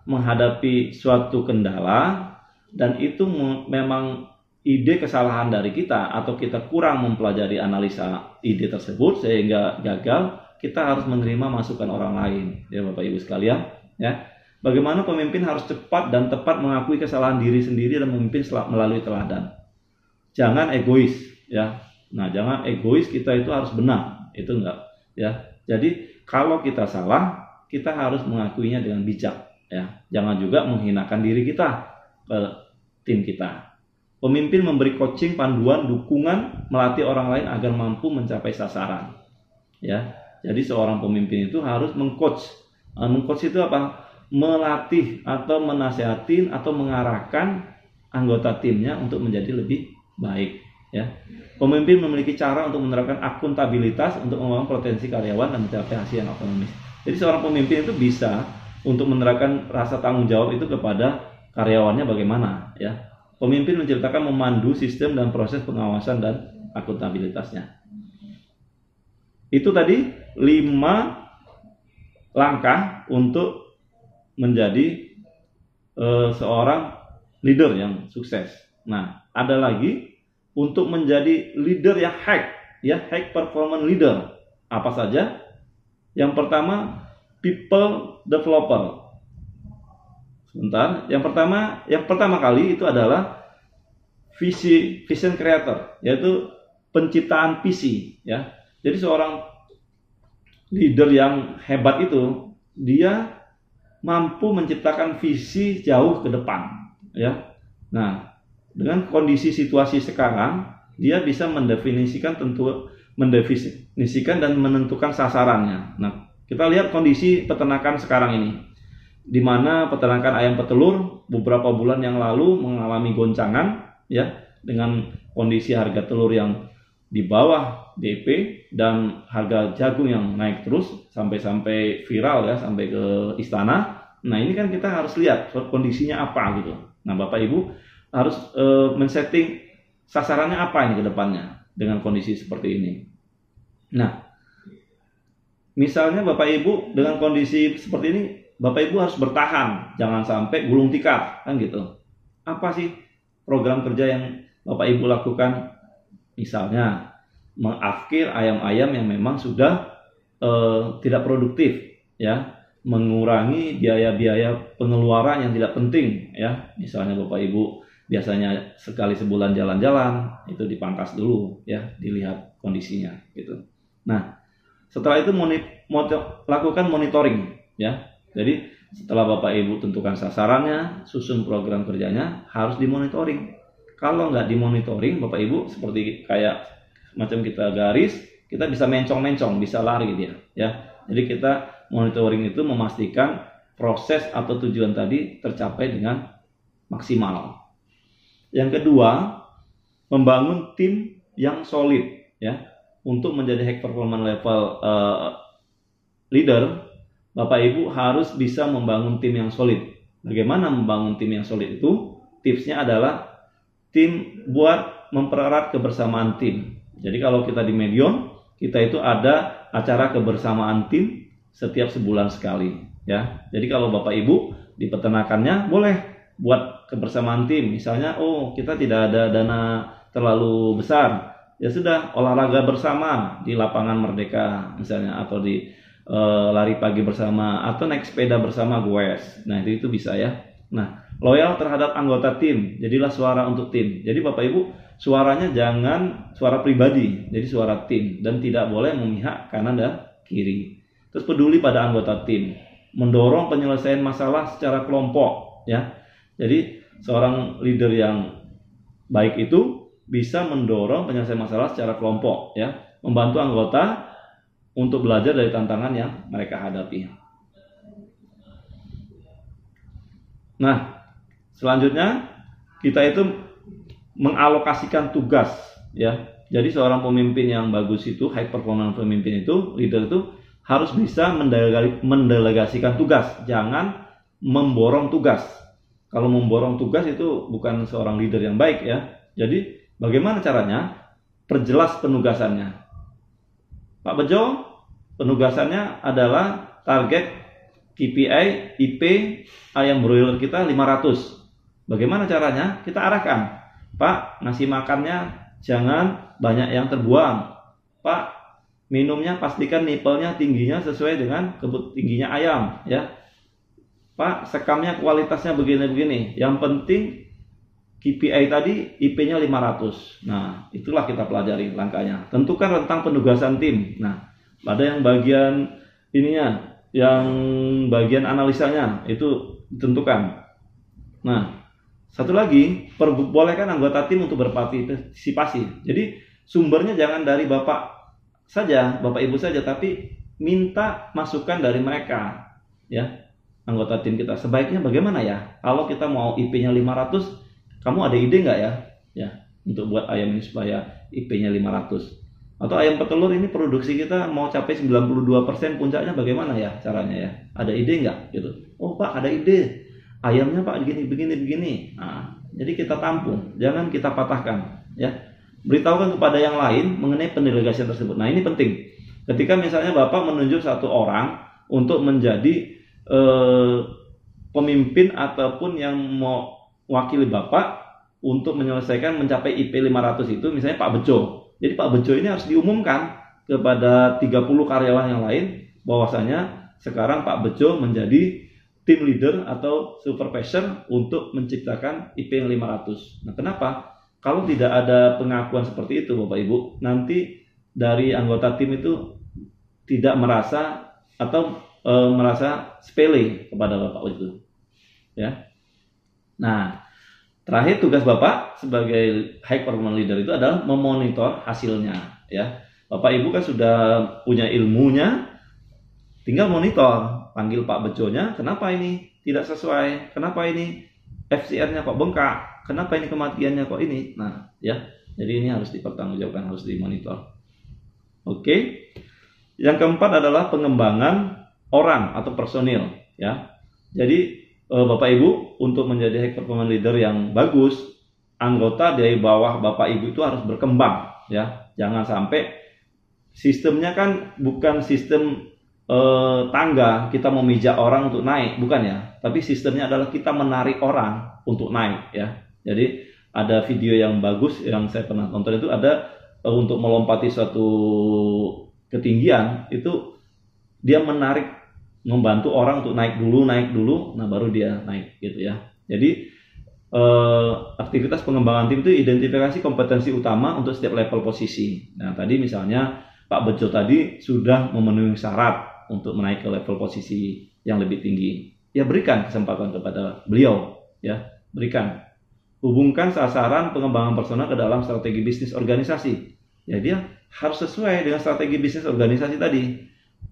menghadapi suatu kendala dan itu memang ide kesalahan dari kita atau kita kurang mempelajari analisa ide tersebut sehingga gagal, kita harus menerima masukan orang lain ya Bapak Ibu sekalian ya. Bagaimana pemimpin harus cepat dan tepat mengakui kesalahan diri sendiri dan memimpin melalui teladan. Jangan egois ya. Nah, jangan egois, kita itu harus benar. Itu enggak ya. Jadi kalau kita salah, kita harus mengakuinya dengan bijak ya. Jangan juga menghinakan diri kita ke tim kita. Pemimpin memberi coaching, panduan, dukungan, melatih orang lain agar mampu mencapai sasaran. Ya, jadi seorang pemimpin itu harus mengcoach. Mengcoach itu apa? Melatih atau menasehatin atau mengarahkan anggota timnya untuk menjadi lebih baik. Ya, pemimpin memiliki cara untuk menerapkan akuntabilitas untuk membangun potensi karyawan dan mencapai hasil yang otomatis. Jadi seorang pemimpin itu bisa untuk menerapkan rasa tanggung jawab itu kepada karyawannya bagaimana ya. Pemimpin menciptakan, memandu sistem dan proses pengawasan dan akuntabilitasnya. Itu tadi 5 langkah untuk menjadi seorang leader yang sukses. Nah, ada lagi untuk menjadi leader yang high performance leader. Apa saja? Yang pertama, people developer. Sebentar, yang pertama kali itu adalah vision creator, yaitu penciptaan visi ya. Jadi seorang leader yang hebat itu dia mampu menciptakan visi jauh ke depan ya. Nah, dengan kondisi situasi sekarang dia bisa mendefinisikan dan menentukan sasarannya. Nah, kita lihat kondisi peternakan sekarang ini, di mana peternakan ayam petelur beberapa bulan yang lalu mengalami goncangan ya, dengan kondisi harga telur yang di bawah DP dan harga jagung yang naik terus sampai viral ya, sampai ke istana. Nah, ini kan kita harus lihat kondisinya apa gitu. Nah, Bapak Ibu harus men-setting sasarannya apa ini ke depannya dengan kondisi seperti ini. Nah, misalnya Bapak Ibu dengan kondisi seperti ini, Bapak Ibu harus bertahan, jangan sampai gulung tikar, kan gitu. Apa sih program kerja yang Bapak Ibu lakukan? Misalnya mengafkir ayam-ayam yang memang sudah tidak produktif, ya, mengurangi biaya-biaya pengeluaran yang tidak penting, ya. Misalnya Bapak Ibu biasanya sekali sebulan jalan-jalan, itu dipangkas dulu, ya, dilihat kondisinya, gitu. Nah, setelah itu lakukan monitoring, ya. Jadi setelah Bapak Ibu tentukan sasarannya, susun program kerjanya, harus dimonitoring. Kalau nggak dimonitoring, Bapak Ibu seperti kayak macam kita garis, kita bisa mencong-mencong, bisa lari dia, ya. Jadi kita monitoring itu memastikan proses atau tujuan tadi tercapai dengan maksimal. Yang kedua, membangun tim yang solid ya. Untuk menjadi high performance level leader, Bapak Ibu harus bisa membangun tim yang solid. Bagaimana membangun tim yang solid itu? Tipsnya adalah tim buat mempererat kebersamaan tim. Jadi kalau kita di Medion, kita itu ada acara kebersamaan tim setiap sebulan sekali ya. Jadi kalau Bapak Ibu di peternakannya boleh buat kebersamaan tim. Misalnya kita tidak ada dana terlalu besar, ya sudah olahraga bersama di lapangan Merdeka misalnya, atau di lari pagi bersama, atau naik sepeda bersama goes. Nah itu bisa ya. Nah, loyal terhadap anggota tim, jadilah suara untuk tim. Jadi Bapak Ibu suaranya jangan suara pribadi, jadi suara tim, dan tidak boleh memihak kanan dan kiri. Terus peduli pada anggota tim, mendorong penyelesaian masalah secara kelompok ya. Jadi seorang leader yang baik itu bisa mendorong penyelesaian masalah secara kelompok ya, membantu anggota untuk belajar dari tantangan yang mereka hadapi. Nah, selanjutnya kita itu mengalokasikan tugas ya. Jadi seorang pemimpin yang bagus itu, high performance pemimpin itu, leader itu harus bisa mendelegasikan tugas, jangan memborong tugas. Kalau memborong tugas itu bukan seorang leader yang baik ya. Jadi bagaimana caranya? Perjelas penugasannya. Pak Bejo, penugasannya adalah target KPI IP ayam broiler kita 500. Bagaimana caranya? Kita arahkan. Pak, ngasih makannya jangan banyak yang terbuang. Pak, minumnya pastikan nipelnya tingginya sesuai dengan tingginya ayam ya. Pak, sekamnya kualitasnya begini-begini. Yang penting KPI tadi IP-nya 500. Nah, itulah kita pelajari langkahnya. Tentukan rentang penugasan tim. Nah, ada yang bagian ininya, yang bagian analisanya itu ditentukan. Nah, satu lagi, perbolehkan anggota tim untuk berpartisipasi. Jadi sumbernya jangan dari Bapak saja, Bapak Ibu saja, tapi minta masukan dari mereka ya. Anggota tim kita sebaiknya bagaimana ya? Kalau kita mau IP-nya 500, kamu ada ide nggak ya? Ya, untuk buat ayam ini supaya IP-nya 500. Atau ayam petelur ini produksi kita mau capai 92%, puncaknya bagaimana ya caranya ya? Ada ide nggak gitu? Oh Pak, ada ide. Ayamnya Pak begini. Nah, jadi kita tampung, jangan kita patahkan ya. Beritahukan kepada yang lain mengenai pendelegasian tersebut. Nah, ini penting. Ketika misalnya Bapak menunjuk satu orang untuk menjadi pemimpin ataupun yang mau wakili Bapak untuk menyelesaikan mencapai IP 500 itu, misalnya Pak Bejo. Jadi Pak Bejo ini harus diumumkan kepada 30 karyawan yang lain bahwasanya sekarang Pak Bejo menjadi tim leader atau supervisor untuk menciptakan IP yang 500. Nah, kenapa? Kalau tidak ada pengakuan seperti itu Bapak Ibu, nanti dari anggota tim itu tidak merasa atau merasa sepele kepada Bapak itu. Ya. Nah, terakhir tugas Bapak sebagai high performance leader itu adalah memonitor hasilnya ya. Bapak Ibu kan sudah punya ilmunya, tinggal monitor, panggil Pak Bejonya, kenapa ini tidak sesuai? Kenapa ini FCR-nya kok bengkak? Kenapa ini kematiannya kok ini? Nah, ya. Jadi ini harus dipertanggungjawabkan, harus dimonitor. Oke. Yang keempat adalah pengembangan orang atau personil ya. Jadi Bapak Ibu untuk menjadi high performance leader yang bagus, anggota dari bawah Bapak Ibu itu harus berkembang ya. Jangan sampai sistemnya kan bukan sistem tangga, kita memijak orang untuk naik, bukan ya. Tapi sistemnya adalah kita menarik orang untuk naik ya. Jadi ada video yang bagus yang saya pernah tonton, itu ada untuk melompati suatu ketinggian, itu dia menarik, membantu orang untuk naik dulu, nah baru dia naik gitu ya. Jadi aktivitas pengembangan tim itu identifikasi kompetensi utama untuk setiap level posisi. Nah tadi misalnya Pak Bejo tadi sudah memenuhi syarat untuk menaik ke level posisi yang lebih tinggi, ya berikan kesempatan kepada beliau ya, berikan. Hubungkan sasaran pengembangan personal ke dalam strategi bisnis organisasi. Ya dia harus sesuai dengan strategi bisnis organisasi tadi.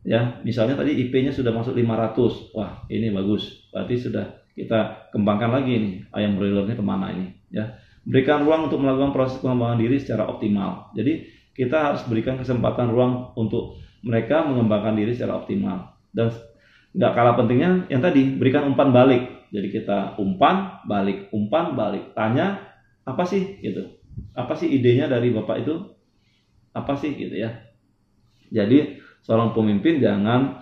Ya, misalnya tadi IP-nya sudah masuk 500, wah ini bagus, berarti sudah kita kembangkan lagi nih ayam broilernya kemana ini, ya. Berikan ruang untuk melakukan proses pengembangan diri secara optimal. Jadi kita harus berikan kesempatan ruang untuk mereka mengembangkan diri secara optimal. Dan nggak kalah pentingnya yang tadi, berikan umpan balik. Jadi kita umpan balik, tanya apa sih gitu, apa sih idenya dari bapak itu, apa sih gitu ya. Jadi seorang pemimpin jangan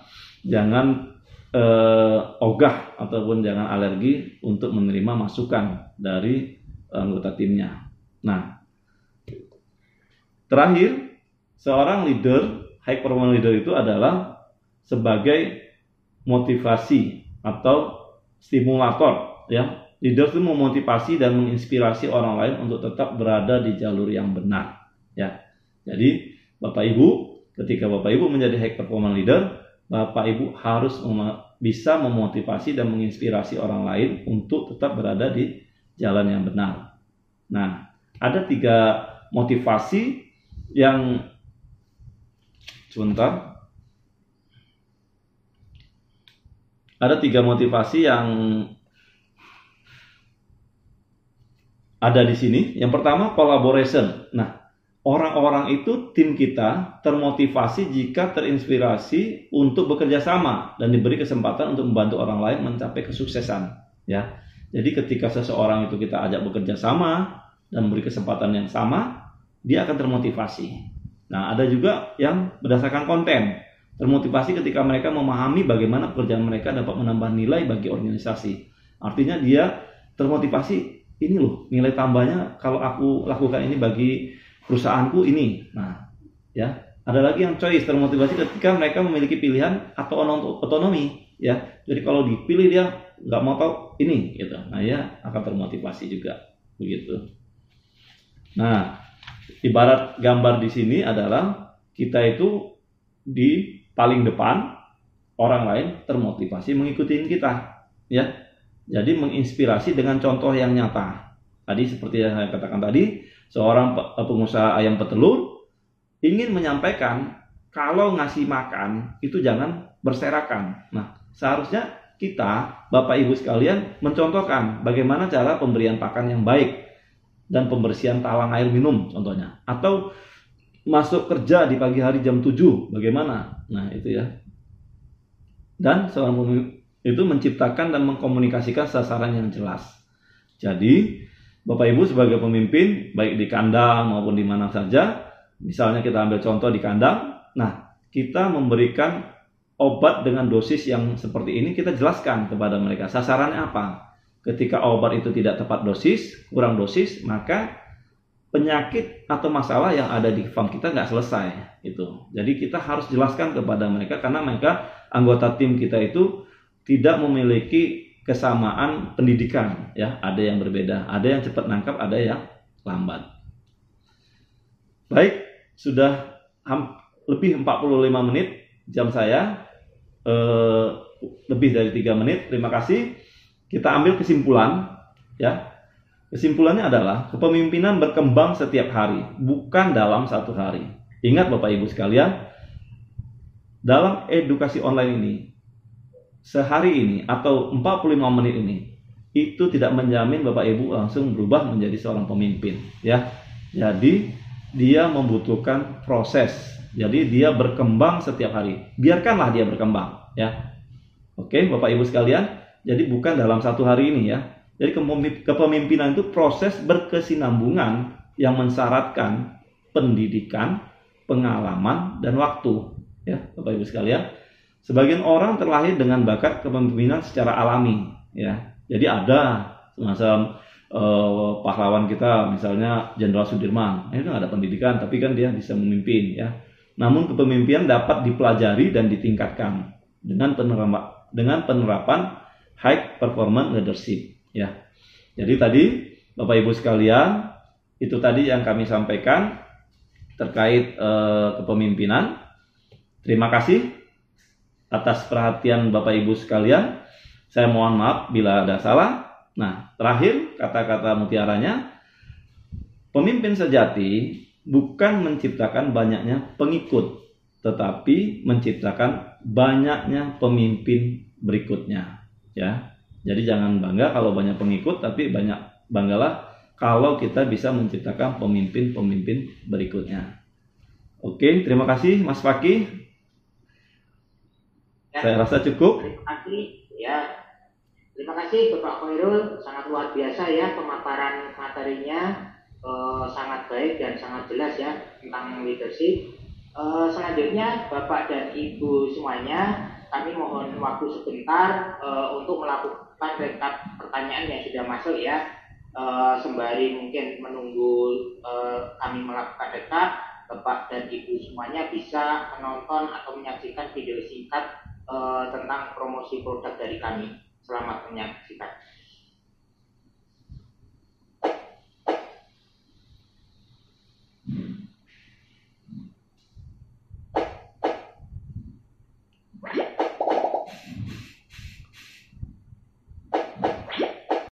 ogah ataupun jangan alergi untuk menerima masukan dari anggota timnya. Nah, terakhir, seorang leader, high performance leader itu adalah sebagai motivasi atau stimulator, ya. Leader itu memotivasi dan menginspirasi orang lain untuk tetap berada di jalur yang benar, ya. Jadi, Bapak Ibu, ketika Bapak Ibu menjadi high performance leader, Bapak Ibu harus bisa memotivasi dan menginspirasi orang lain untuk tetap berada di jalan yang benar. Nah, ada 3 motivasi yang ada 3 motivasi yang ada di sini. Yang pertama, collaboration. Nah, orang-orang itu, tim kita termotivasi jika terinspirasi untuk bekerja sama dan diberi kesempatan untuk membantu orang lain mencapai kesuksesan, ya. Jadi ketika seseorang itu kita ajak bekerja sama dan beri kesempatan yang sama, dia akan termotivasi. Nah, ada juga yang berdasarkan konten. Termotivasi ketika mereka memahami bagaimana pekerjaan mereka dapat menambah nilai bagi organisasi. Artinya dia termotivasi, ini loh nilai tambahnya kalau aku lakukan ini bagi perusahaanku ini. Nah, ya, ada lagi yang choice, termotivasi ketika mereka memiliki pilihan atau otonomi, ya. Jadi kalau dipilih dia nggak mau tahu ini, gitu. Nah, ya akan termotivasi juga, begitu. Nah, ibarat gambar di sini adalah kita itu di paling depan, orang lain termotivasi mengikuti kita, ya. Jadi menginspirasi dengan contoh yang nyata. Tadi seperti yang saya katakan tadi, seorang pengusaha ayam petelur ingin menyampaikan kalau ngasih makan itu jangan berserakan. Nah, seharusnya kita, Bapak Ibu sekalian, mencontohkan bagaimana cara pemberian pakan yang baik dan pembersihan talang air minum contohnya. Atau masuk kerja di pagi hari jam 7, bagaimana? Nah, itu ya. Dan seorang pemimpin itu menciptakan dan mengkomunikasikan sasaran yang jelas. Jadi, Bapak Ibu sebagai pemimpin, baik di kandang maupun di mana saja, misalnya kita ambil contoh di kandang, nah, kita memberikan obat dengan dosis yang seperti ini, kita jelaskan kepada mereka sasarannya apa. Ketika obat itu tidak tepat dosis, kurang dosis, maka penyakit atau masalah yang ada di farm kita nggak selesai. Itu. Jadi kita harus jelaskan kepada mereka, karena mereka anggota tim kita itu tidak memiliki kesamaan pendidikan, ya. Ada yang berbeda, ada yang cepat nangkap, ada yang lambat. Baik, sudah lebih 45 menit jam saya, lebih dari 3 menit. Terima kasih. Kita ambil kesimpulan, ya. Kesimpulannya adalah kepemimpinan berkembang setiap hari, bukan dalam satu hari. Ingat Bapak Ibu sekalian, dalam edukasi online ini, sehari ini atau 45 menit ini, itu tidak menjamin Bapak Ibu langsung berubah menjadi seorang pemimpin, ya. Jadi dia membutuhkan proses. Jadi dia berkembang setiap hari. Biarkanlah dia berkembang, ya. Oke, Bapak Ibu sekalian. Jadi bukan dalam satu hari ini, ya. Jadi kepemimpinan itu proses berkesinambungan yang mensyaratkan pendidikan, pengalaman, dan waktu, ya, Bapak Ibu sekalian. Sebagian orang terlahir dengan bakat kepemimpinan secara alami, ya. Jadi ada semacam pahlawan kita, misalnya Jenderal Sudirman, itu nggak ada pendidikan, tapi kan dia bisa memimpin, ya. Namun kepemimpinan dapat dipelajari dan ditingkatkan dengan penerapan high performance leadership, ya. Jadi tadi Bapak Ibu sekalian, itu tadi yang kami sampaikan terkait kepemimpinan. Terima kasih atas perhatian Bapak Ibu sekalian. Saya mohon maaf bila ada salah. Nah, terakhir kata-kata mutiaranya, pemimpin sejati bukan menciptakan banyaknya pengikut, tetapi menciptakan banyaknya pemimpin berikutnya, ya. Jadi jangan bangga kalau banyak pengikut, tapi banggalah kalau kita bisa menciptakan pemimpin-pemimpin berikutnya. Oke, terima kasih Mas Fakih. Ya, Saya rasa cukup. terima kasih ya. Terima kasih Bapak Khairul, sangat luar biasa ya pemaparan materinya, sangat baik dan sangat jelas ya tentang leadership. Selanjutnya Bapak dan Ibu semuanya, kami mohon waktu sebentar untuk melakukan rekap pertanyaan yang sudah masuk ya. Sembari mungkin menunggu kami melakukan rekap, Bapak dan Ibu semuanya bisa menonton atau menyaksikan video singkat tentang promosi produk dari kami. Selamat menyaksikan.